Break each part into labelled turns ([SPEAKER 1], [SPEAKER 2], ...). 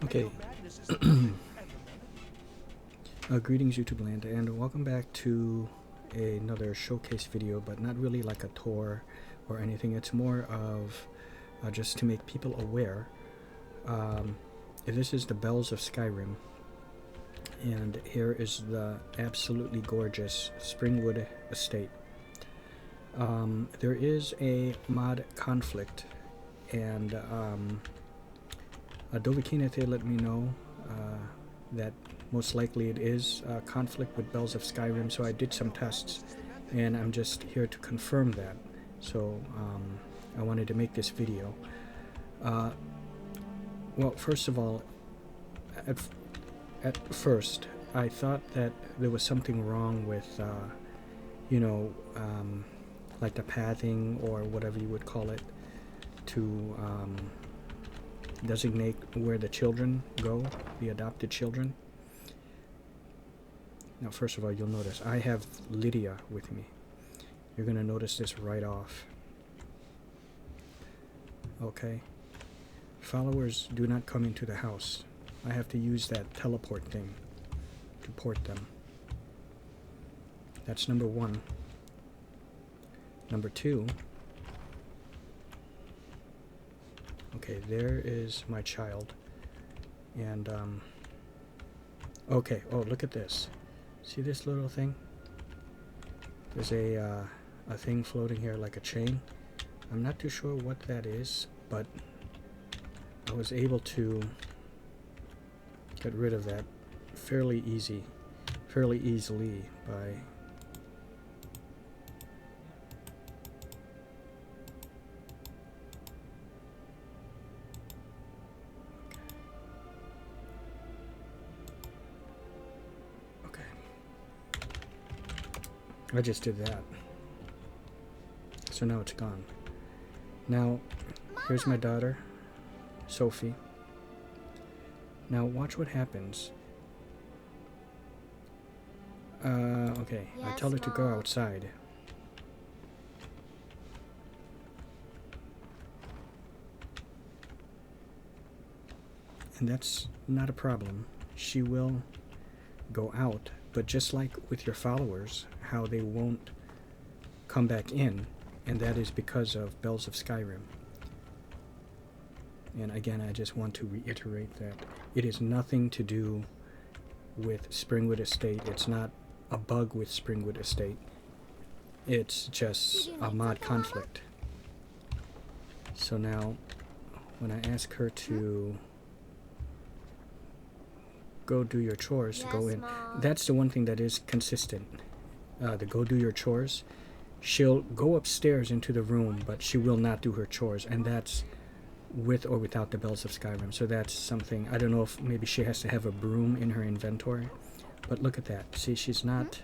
[SPEAKER 1] Okay. Greetings YouTube land, and welcome back to another showcase video, but not really like a tour or anything. It's more of just to make people aware. This is the Bells of Skyrim, and here is the absolutely gorgeous Springwood estate. There is a mod conflict, and Dovikina let me know that most likely it is conflict with Bells of Skyrim, so I did some tests, and I'm just here to confirm that. So I wanted to make this video. Well, first of all, at first I thought that there was something wrong with like the pathing or whatever you would call it to designate where the children go, the adopted children. Now, first of all, you'll notice I have Lydia with me. You're going to notice this right off. Okay. Followers do not come into the house. I have to use that teleport thing to port them. That's number one. Number two. Okay, there is my child. And, okay, oh, look at this. See this little thing? There's a thing floating here like a chain. I'm not too sure what that is, but I was able to get rid of that fairly easily by I just did that. So now it's gone. Now, here's my daughter, Sophie. Now watch what happens. Okay, I tell her to go outside. And that's not a problem. She will go out, but just like with your followers, how they won't come back in, and that is because of Bells of Skyrim. And again, I just want to reiterate that it is nothing to do with Springwood Estate. It's not a bug with Springwood Estate. It's just a mod conflict. So now, when I ask her to go do your chores, to go in, that's the one thing that is consistent. The go do your chores, she'll go upstairs into the room, but she will not do her chores, and that's with or without the Bells of Skyrim. So that's something, I don't know if maybe she has to have a broom in her inventory, but look at that. See, she's not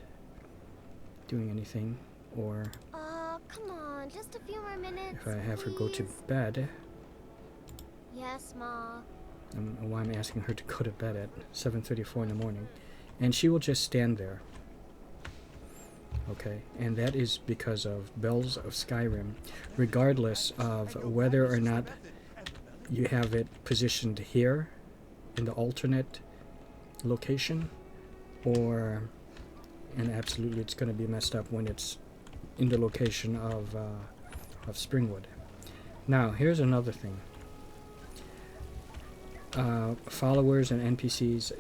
[SPEAKER 1] doing anything. Or
[SPEAKER 2] come on, just a few more minutes,
[SPEAKER 1] if I have
[SPEAKER 2] please.
[SPEAKER 1] her go to bed.
[SPEAKER 2] Yes, Ma.
[SPEAKER 1] Why I'm asking her to go to bed at 7:34 in the morning, and she will just stand there. Okay, and that is because of Bells of Skyrim, regardless of whether or not you have it positioned here in the alternate location, or, and absolutely it's going to be messed up when it's in the location of Springwood. Now, here's another thing. Followers and NPCs,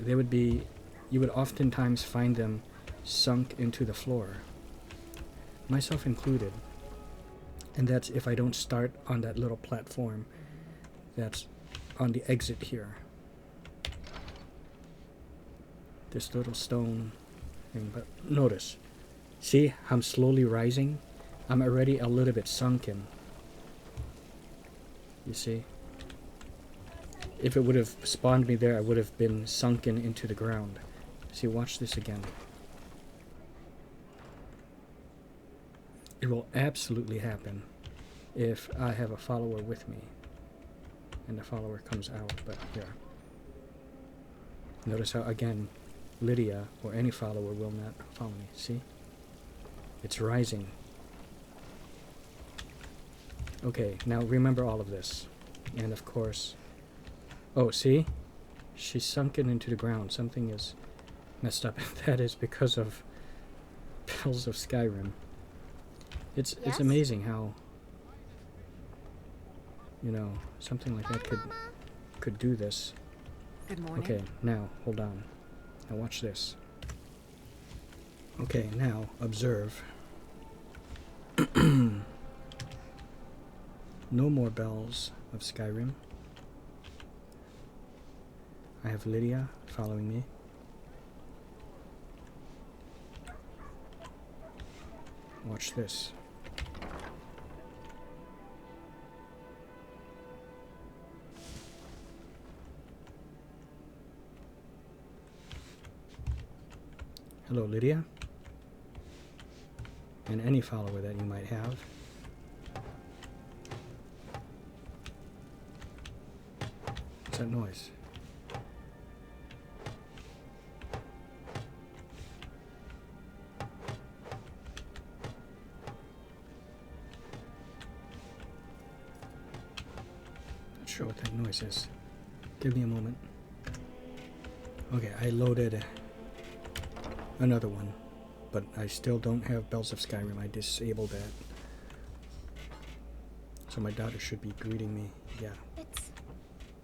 [SPEAKER 1] you would oftentimes find them sunk into the floor, myself included, and that's if I don't start on that little platform that's on the exit here, this little stone thing. But notice, see, I'm slowly rising. I'm already a little bit sunken, you see. If it would have spawned me there, I would have been sunken into the ground. See, watch this again. It will absolutely happen if I have a follower with me and the follower comes out. But here, notice how, again, Lydia or any follower will not follow me. See? It's rising. Okay, now remember all of this. And of course, oh, see? She's sunken into the ground. Something is messed up. That is because of Bells of Skyrim. It's amazing how, you know, something like that could do this.
[SPEAKER 3] Good morning.
[SPEAKER 1] Okay, now hold on. Now watch this. Okay, now observe. No more Bells of Skyrim. I have Lydia following me. Watch this. Hello, Lydia. And any follower that you might have. What's that noise? Not sure what that noise is. Give me a moment. Okay, I loaded another one, but I still don't have Bells of Skyrim. I disabled that. So my daughter should be greeting me. Yeah.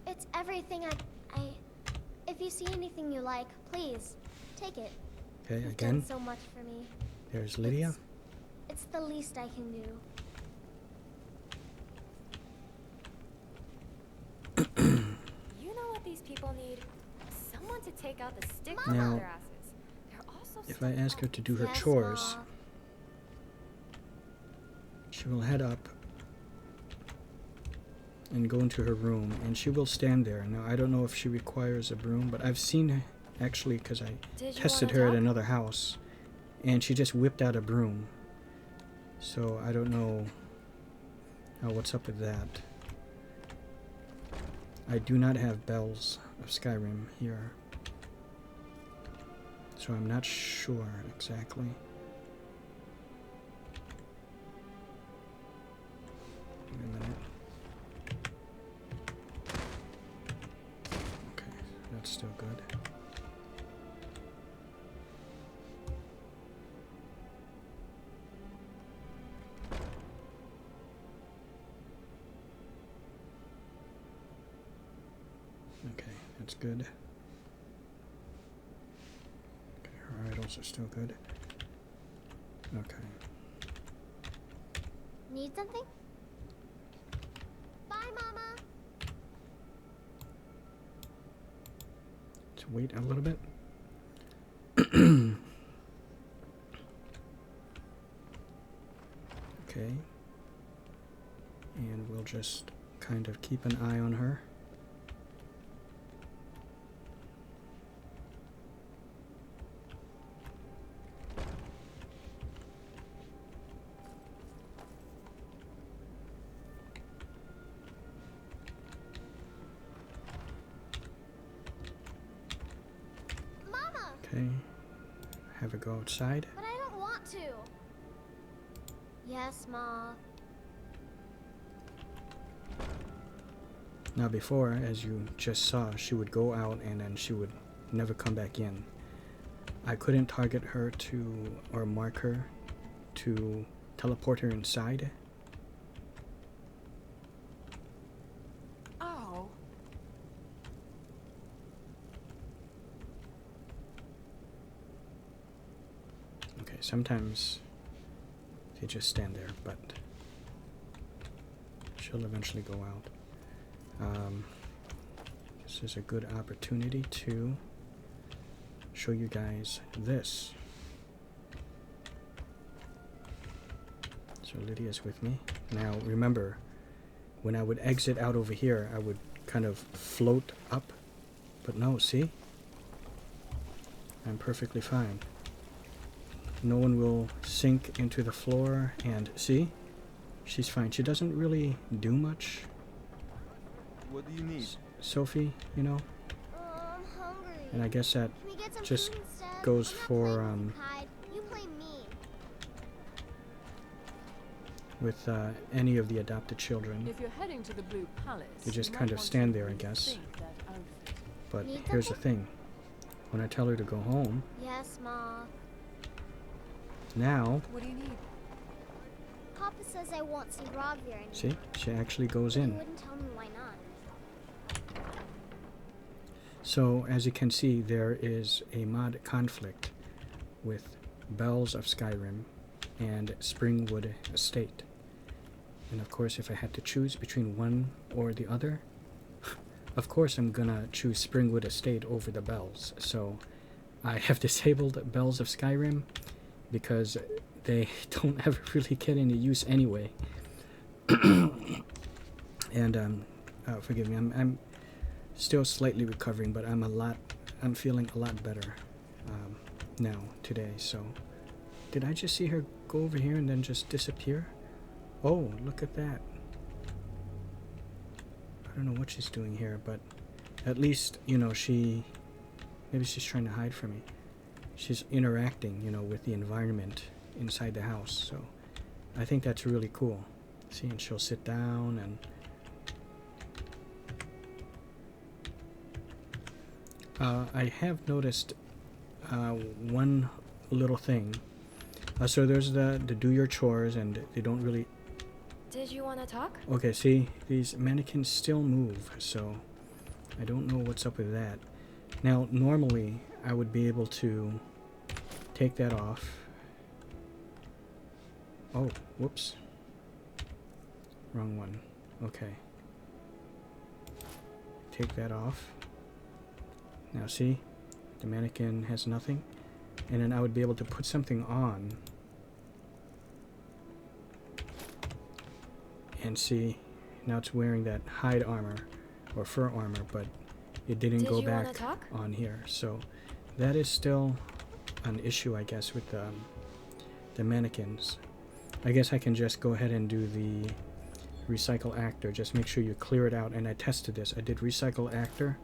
[SPEAKER 2] It's everything I if you see anything you like, please take it.
[SPEAKER 1] Okay,
[SPEAKER 2] You've
[SPEAKER 1] again.
[SPEAKER 2] done so much for me.
[SPEAKER 1] There's Lydia.
[SPEAKER 2] It's the least I can do.
[SPEAKER 3] You know what these people need? Someone to take out the sticks
[SPEAKER 1] Now,
[SPEAKER 3] from their asses. They're also
[SPEAKER 1] If I ask her to do her
[SPEAKER 2] Yes,
[SPEAKER 1] chores,
[SPEAKER 2] Ma.
[SPEAKER 1] she will head up and go into her room, and she will stand there. Now, I don't know if she requires a broom, but I've seen her, actually, because I
[SPEAKER 3] Did you
[SPEAKER 1] tested
[SPEAKER 3] wanna
[SPEAKER 1] her at
[SPEAKER 3] talk?
[SPEAKER 1] another house, and she just whipped out a broom. So I don't know what's up with that. I do not have Bells of Skyrim here, so I'm not sure exactly. Wait a minute. Okay, that's still good. Okay, that's good. Okay, her idols are still good. Okay.
[SPEAKER 2] Need something? Bye, Mama.
[SPEAKER 1] Let's wait a little bit. Okay. And we'll just kind of keep an eye on her.
[SPEAKER 2] Mama,
[SPEAKER 1] Okay. Have her go outside.
[SPEAKER 2] but I don't want to. Yes, Ma.
[SPEAKER 1] Now before, as you just saw, she would go out and then she would never come back in. I couldn't target her to, or mark her to teleport her inside.
[SPEAKER 3] Oh.
[SPEAKER 1] Okay, sometimes they just stand there, but she'll eventually go out. This is a good opportunity to show you guys this. So Lydia's with me. Now remember, when I would exit out over here, I would kind of float up, but no, see? I'm perfectly fine. No one will sink into the floor, and see? She's fine. She doesn't really do much.
[SPEAKER 4] What do you need?
[SPEAKER 1] Sophie, you know?
[SPEAKER 2] I'm hungry.
[SPEAKER 1] And I guess that
[SPEAKER 2] Can we get some
[SPEAKER 1] just
[SPEAKER 2] food instead?
[SPEAKER 1] goes
[SPEAKER 2] I'm not
[SPEAKER 1] for,
[SPEAKER 2] playing with you, Hyde. You play me.
[SPEAKER 1] with any of the adopted children.
[SPEAKER 5] If you're heading to the Blue Palace,
[SPEAKER 1] You just
[SPEAKER 5] you
[SPEAKER 1] kind
[SPEAKER 5] might
[SPEAKER 1] of
[SPEAKER 5] want
[SPEAKER 1] stand
[SPEAKER 5] to
[SPEAKER 1] there, I guess.
[SPEAKER 5] rethink that outfit.
[SPEAKER 1] But
[SPEAKER 2] Need
[SPEAKER 1] here's the
[SPEAKER 2] something?
[SPEAKER 1] thing. When I tell her to go home,
[SPEAKER 2] Yes, Ma.
[SPEAKER 1] now,
[SPEAKER 3] What do you need?
[SPEAKER 2] Papa says I won't see Rob here anymore.
[SPEAKER 1] see, she actually goes
[SPEAKER 2] But he
[SPEAKER 1] in.
[SPEAKER 2] wouldn't tell me why not.
[SPEAKER 1] So, as you can see, there is a mod conflict with Bells of Skyrim and Springwood Estate. And of course, if I had to choose between one or the other, of course I'm gonna choose Springwood Estate over the Bells. So, I have disabled Bells of Skyrim because they don't ever really get any use anyway. And forgive me, I'm still slightly recovering, but I'm feeling a lot better now today. So, did I just see her go over here and then just disappear? Oh, look at that. I don't know what she's doing here, but at least, you know, maybe she's trying to hide from me. She's interacting, you know, with the environment inside the house. So I think that's really cool. See, and she'll sit down and I have noticed one little thing. So there's the do your chores, and they don't really.
[SPEAKER 3] Did you want to talk?
[SPEAKER 1] Okay, see, these mannequins still move, so I don't know what's up with that. Now, normally, I would be able to take that off. Oh, whoops. Wrong one. Okay. Take that off. Now, see, the mannequin has nothing. And then I would be able to put something on. And see, now it's wearing that hide armor or fur armor, but it didn't go back on here. So that is still an issue, I guess, with the mannequins. I guess I can just go ahead and do the recycle actor. Just make sure you clear it out. And I tested this. I did recycle actor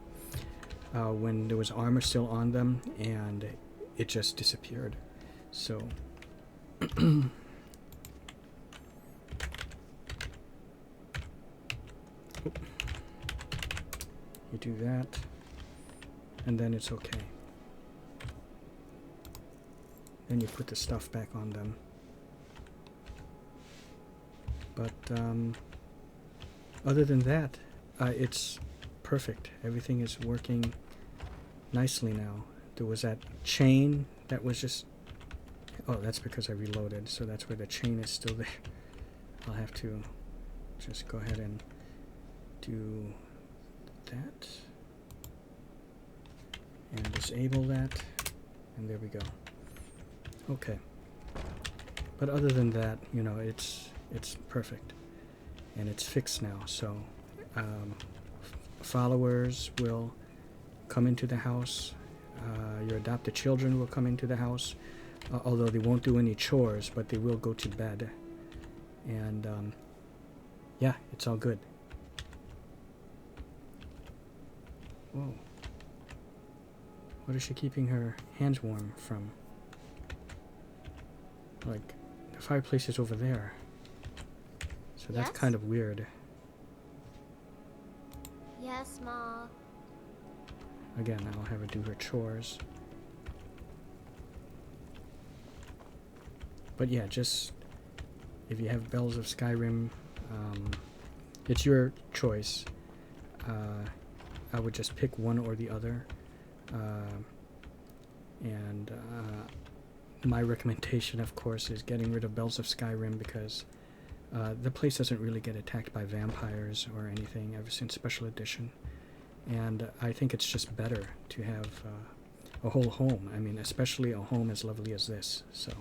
[SPEAKER 1] when there was armor still on them, and it just disappeared. So you do that, and then it's okay. Then you put the stuff back on them. But other than that, it's perfect. Everything is working nicely now. There was that chain that was just... Oh, that's because I reloaded, so that's where the chain is still there. I'll have to just go ahead and do that. And disable that. And there we go. Okay. But other than that, you know, it's perfect. And it's fixed now, so followers will come into the house. Your adopted children will come into the house, although they won't do any chores, but they will go to bed. And yeah, it's all good. Whoa. What is she keeping her hands warm from? Like, the fireplace is over there. So that's
[SPEAKER 2] Yes?
[SPEAKER 1] kind of weird.
[SPEAKER 2] Yes, Ma.
[SPEAKER 1] Again, I'll have her do her chores. But yeah, just if you have Bells of Skyrim, it's your choice. I would just pick one or the other. And my recommendation, of course, is getting rid of Bells of Skyrim because the place doesn't really get attacked by vampires or anything ever since Special Edition. And I think it's just better to have a whole home. I mean, especially a home as lovely as this. So,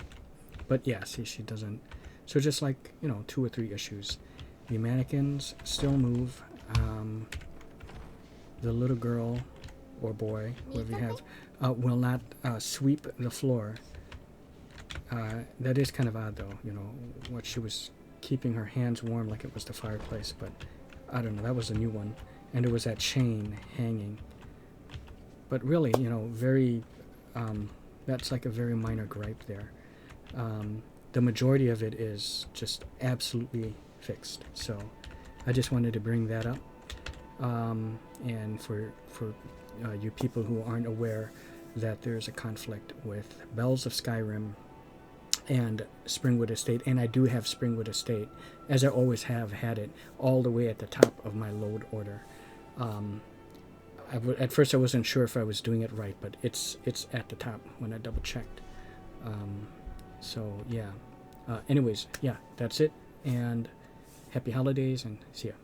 [SPEAKER 1] but yeah, see, she doesn't. So just like, you know, 2 or 3 issues. The mannequins still move. The little girl or boy, whoever you have, will not sweep the floor. That is kind of odd, though. You know, what she was keeping her hands warm like it was the fireplace, but I don't know. That was a new one. And there was that chain hanging. But really, you know, that's like a very minor gripe there. The majority of it is just absolutely fixed. So I just wanted to bring that up. And for you people who aren't aware that there's a conflict with Bells of Skyrim and Springwood Estate, and I do have Springwood Estate, as I always have had it, all the way at the top of my load order. At first I wasn't sure if I was doing it right, but it's at the top when I double checked. So yeah. Anyways, yeah, that's it, and happy holidays, and see ya.